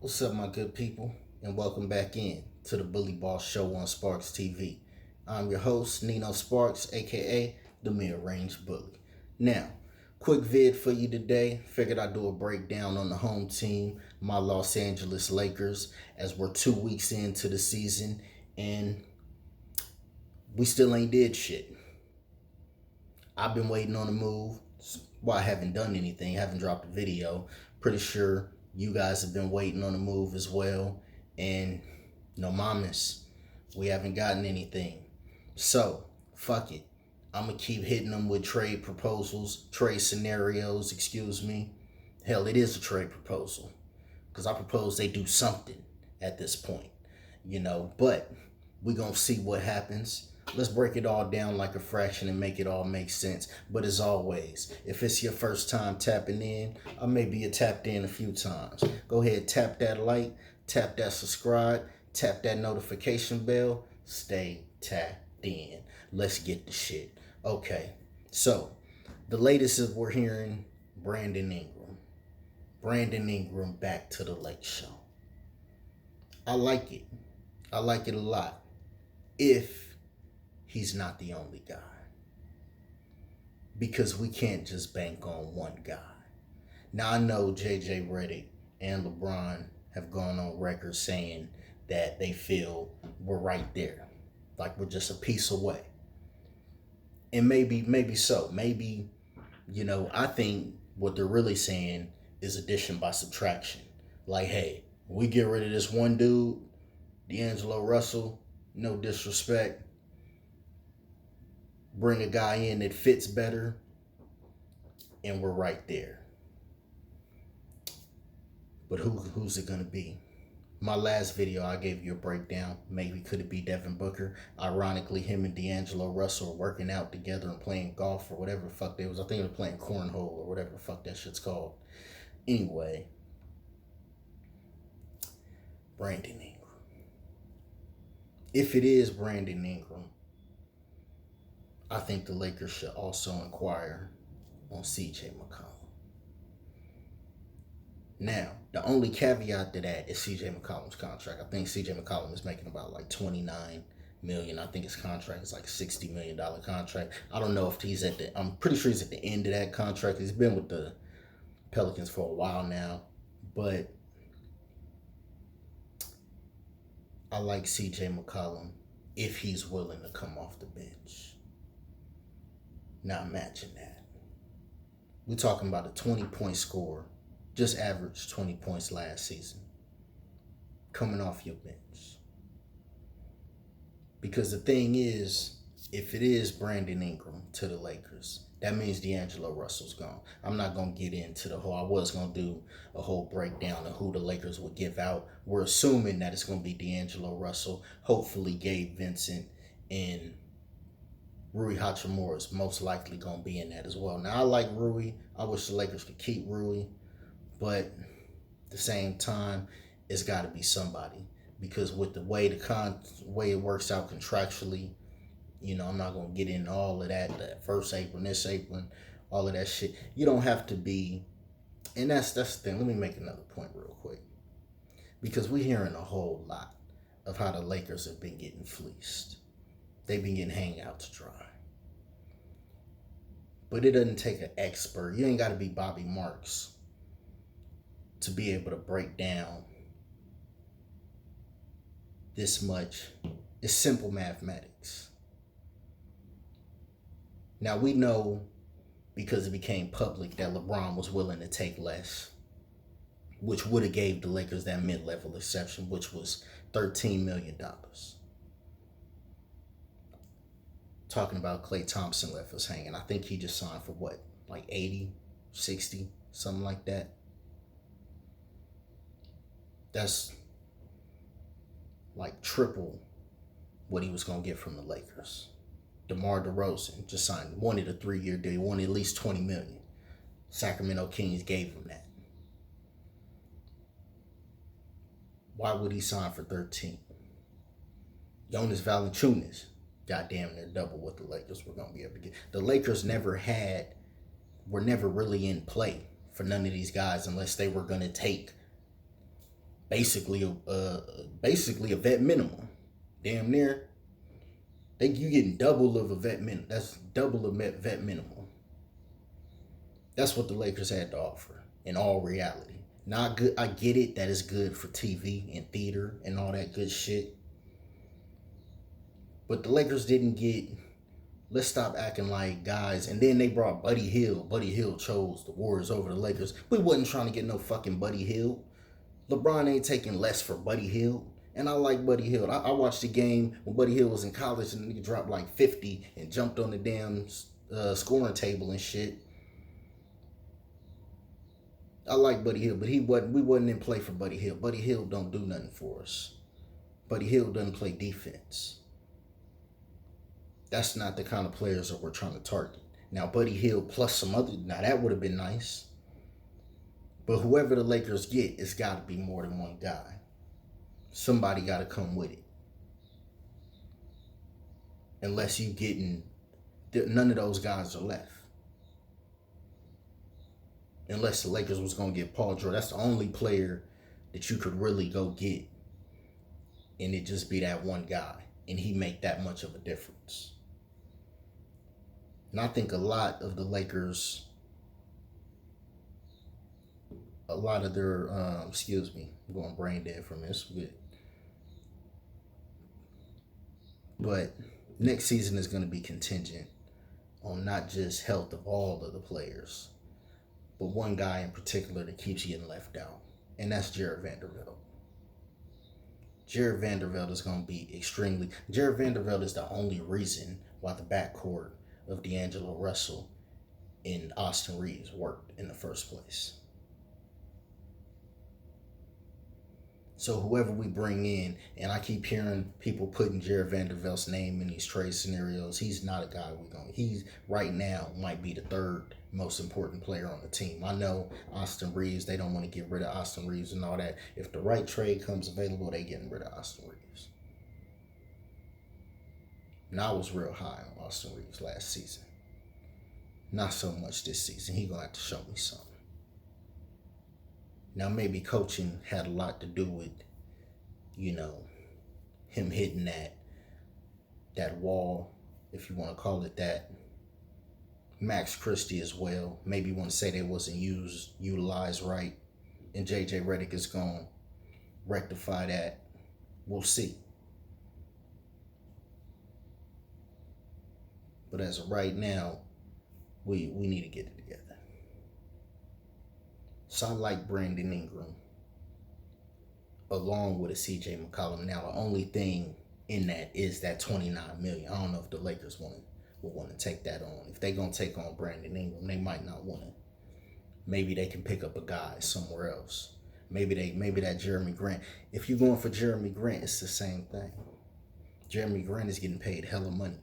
What's up, my good people, and welcome back in to the Bully Ball Show on Sparks TV. I'm your host, Nino Sparks, aka the Mid-Range Bully. Now, quick vid for you today. Figured I'd do a breakdown on the home team, my Los Angeles Lakers, as we're 2 weeks into the season, and we still ain't did shit. I've been waiting on the move. Well, I haven't done anything, haven't dropped a video. Pretty sure you guys have been waiting on the move as well. And no mamas, we haven't gotten anything. So, fuck it. I'm going to keep hitting them with trade proposals, trade scenarios, excuse me. Hell, it is a trade proposal. Because I propose they do something at this point. But we're going to see what happens. Let's break it all down like a fraction and make it all make sense. But as always, if it's your first time tapping in, or maybe you tapped in a few times, go ahead, tap that like, tap that subscribe, tap that notification bell, stay tapped in. Let's get the shit. Okay, so the latest is we're hearing Brandon Ingram. Brandon Ingram back to the Lake Show. I like it. I like it a lot. If he's not the only guy. Because we can't just bank on one guy. Now, I know JJ Redick and LeBron have gone on record saying that they feel we're right there. Like we're just a piece away. And maybe so. Maybe, I think what they're really saying is addition by subtraction. Like, hey, we get rid of this one dude, D'Angelo Russell, no disrespect, bring a guy in that fits better, and we're right there. But who's it going to be? My last video, I gave you a breakdown. Maybe could it be Devin Booker? Ironically, him and D'Angelo Russell are working out together and playing golf or whatever the fuck they was. I think they were playing cornhole or whatever the fuck that shit's called. Anyway, Brandon Ingram. If it is Brandon Ingram, I think the Lakers should also inquire on CJ McCollum. Now, the only caveat to that is CJ McCollum's contract. I think CJ McCollum is making about like $29 million. I think his contract is like $60 million contract. I don't know if I'm pretty sure he's at the end of that contract. He's been with the Pelicans for a while now. But I like CJ McCollum if he's willing to come off the bench. Now imagine that. We're talking about a 20-point scorer, just averaged 20 points last season, coming off your bench. Because the thing is, if it is Brandon Ingram to the Lakers, that means D'Angelo Russell's gone. I'm not going to get into I was going to do a whole breakdown of who the Lakers would give out. We're assuming that it's going to be D'Angelo Russell, hopefully Gabe Vincent, and Rui Hachimura is most likely going to be in that as well. Now, I like Rui. I wish the Lakers could keep Rui. But at the same time, it's got to be somebody. Because with the way way it works out contractually, I'm not going to get into all of that first apron, this apron, all of that shit. You don't have to be. And that's the thing. Let me make another point real quick. Because we're hearing a whole lot of how the Lakers have been getting fleeced. They've been getting hang out to dry. But it doesn't take an expert. You ain't got to be Bobby Marks to be able to break down this much. It's simple mathematics. Now we know, because it became public, that LeBron was willing to take less, which would have gave the Lakers that mid-level exception, which was $13 million. Talking about Klay Thompson left us hanging. I think he just signed for what? Like 80, 60, something like that. That's like triple what he was going to get from the Lakers. DeMar DeRozan just wanted a 3-year deal. He wanted at least $20 million. Sacramento Kings gave him that. Why would he sign for 13? Jonas Valanciunas, goddamn near double what the Lakers were going to be able to get. The Lakers were never really in play for none of these guys unless they were going to take basically a vet minimum. Damn near, you getting double of a vet minimum. That's double a vet minimum. That's what the Lakers had to offer in all reality. Not good. I get it that it's good for TV and theater and all that good shit. But the Lakers didn't get. Let's stop acting like guys. And then they brought Buddy Hield. Buddy Hield chose the Warriors over the Lakers. We wasn't trying to get no fucking Buddy Hield. LeBron ain't taking less for Buddy Hield. And I like Buddy Hield. I watched the game when Buddy Hield was in college and he dropped like 50 and jumped on the damn scoring table and shit. I like Buddy Hield, but we wasn't in play for Buddy Hield. Buddy Hield don't do nothing for us. Buddy Hield doesn't play defense. That's not the kind of players that we're trying to target. Now, Buddy Hield plus some other, now that would have been nice. But whoever the Lakers get, it's got to be more than one guy. Somebody got to come with it. Unless you getting, none of those guys are left. Unless the Lakers was going to get Paul George. That's the only player that you could really go get. And it just be that one guy. And he make that much of a difference. And I think a lot of the Lakers, a lot of their, I'm going brain dead from this. But next season is going to be contingent on not just health of all of the players, but one guy in particular that keeps getting left out, and that's Jared Vanderbilt. Jared Vanderbilt is going to be Jared Vanderbilt is the only reason why the backcourt of D'Angelo Russell and Austin Reeves worked in the first place. So whoever we bring in, and I keep hearing people putting Jared Vanderbilt's name in these trade scenarios, he's not a guy he's right now might be the third most important player on the team. I know Austin Reeves, they don't want to get rid of Austin Reeves and all that. If the right trade comes available, they getting rid of Austin Reeves. And I was real high on Austin Reeves last season. Not so much this season. He gonna have to show me something. Now, maybe coaching had a lot to do with, him hitting that wall, if you want to call it that. Max Christie as well. Maybe you want to say they wasn't utilized right. And J.J. Redick is going to rectify that. We'll see. But as of right now, we need to get it together. So I like Brandon Ingram along with a CJ McCollum. Now, the only thing in that is that $29 million. I don't know if the Lakers will want to take that on. If they're going to take on Brandon Ingram, they might not want to. Maybe they can pick up a guy somewhere else. Maybe that Jeremy Grant. If you're going for Jeremy Grant, it's the same thing. Jeremy Grant is getting paid hella money.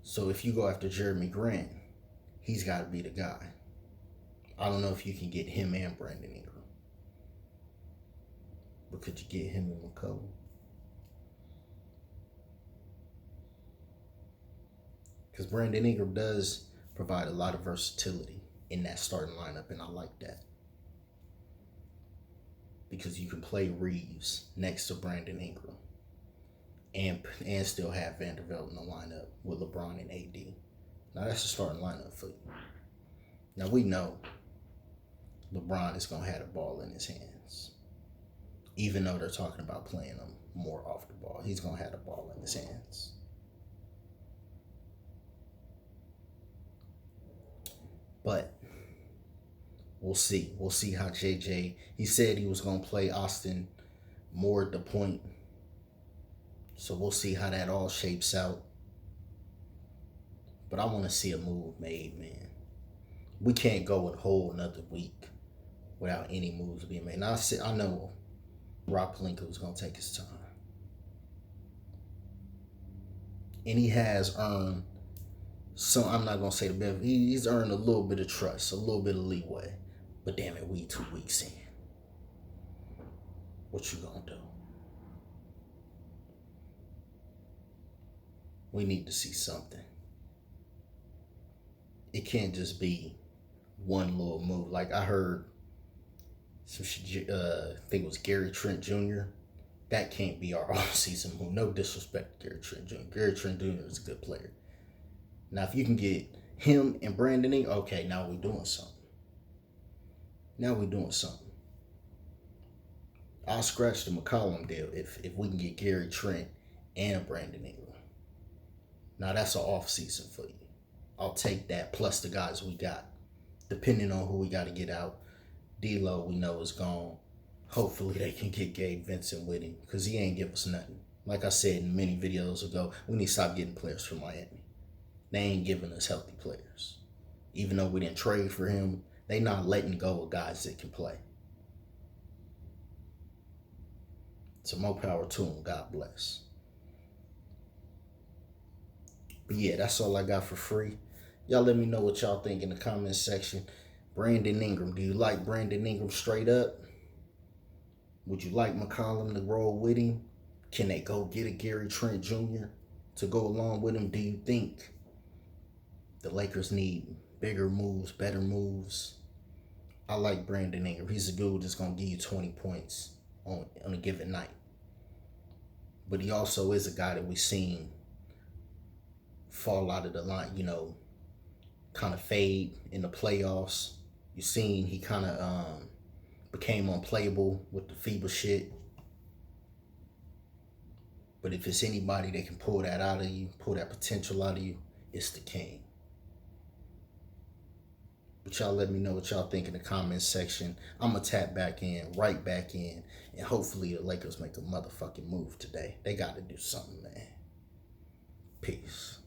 So if you go after Jeremy Grant, he's got to be the guy. I don't know if you can get him and Brandon Ingram. But could you get him and McCollum? Because Brandon Ingram does provide a lot of versatility in that starting lineup, and I like that. Because you can play Reeves next to Brandon Ingram and still have Vanderbilt in the lineup with LeBron and AD. Now that's the starting lineup for you. Now we know LeBron is going to have the ball in his hands. Even though they're talking about playing him more off the ball, he's going to have the ball in his hands. But we'll see. We'll see how JJ, he said he was going to play Austin more at the point. So we'll see how that all shapes out. But I want to see a move made, man. We can't go a whole another week without any moves being made. Now, I know Rob Pelinka was going to take his time. And he has earned some, I'm not going to say the best, he's earned a little bit of trust, a little bit of leeway. But damn it, we 2 weeks in. What you going to do? We need to see something. It can't just be one little move. Like I heard I think it was Gary Trent Jr. That can't be our offseason move. No disrespect to Gary Trent Jr. Gary Trent Jr. is a good player. Now, if you can get him and Brandon Ingram, okay, now we're doing something. I'll scratch the McCollum deal if we can get Gary Trent and Brandon Ingram. Now, that's an offseason for you. I'll take that plus the guys we got. Depending on who we got to get out. D-Lo, we know, is gone. Hopefully they can get Gabe Vincent with him because he ain't give us nothing. Like I said in many videos ago, we need to stop getting players from Miami. They ain't giving us healthy players. Even though we didn't trade for him, they not letting go of guys that can play. So more power to him. God bless. But yeah, that's all I got for free. Y'all let me know what y'all think in the comments section. Brandon Ingram. Do you like Brandon Ingram straight up? Would you like McCollum to roll with him? Can they go get a Gary Trent Jr. to go along with him? Do you think the Lakers need bigger moves, better moves? I like Brandon Ingram. He's a dude that's going to give you 20 points on a given night. But he also is a guy that we've seen fall out of the line, kind of fade in the playoffs. You've seen he kind of became unplayable with the FIBA shit. But if it's anybody that can pull that out of you, pull that potential out of you, it's the King. But y'all let me know what y'all think in the comments section. I'm going to tap back in, right back in, and hopefully the Lakers make a motherfucking move today. They got to do something, man. Peace.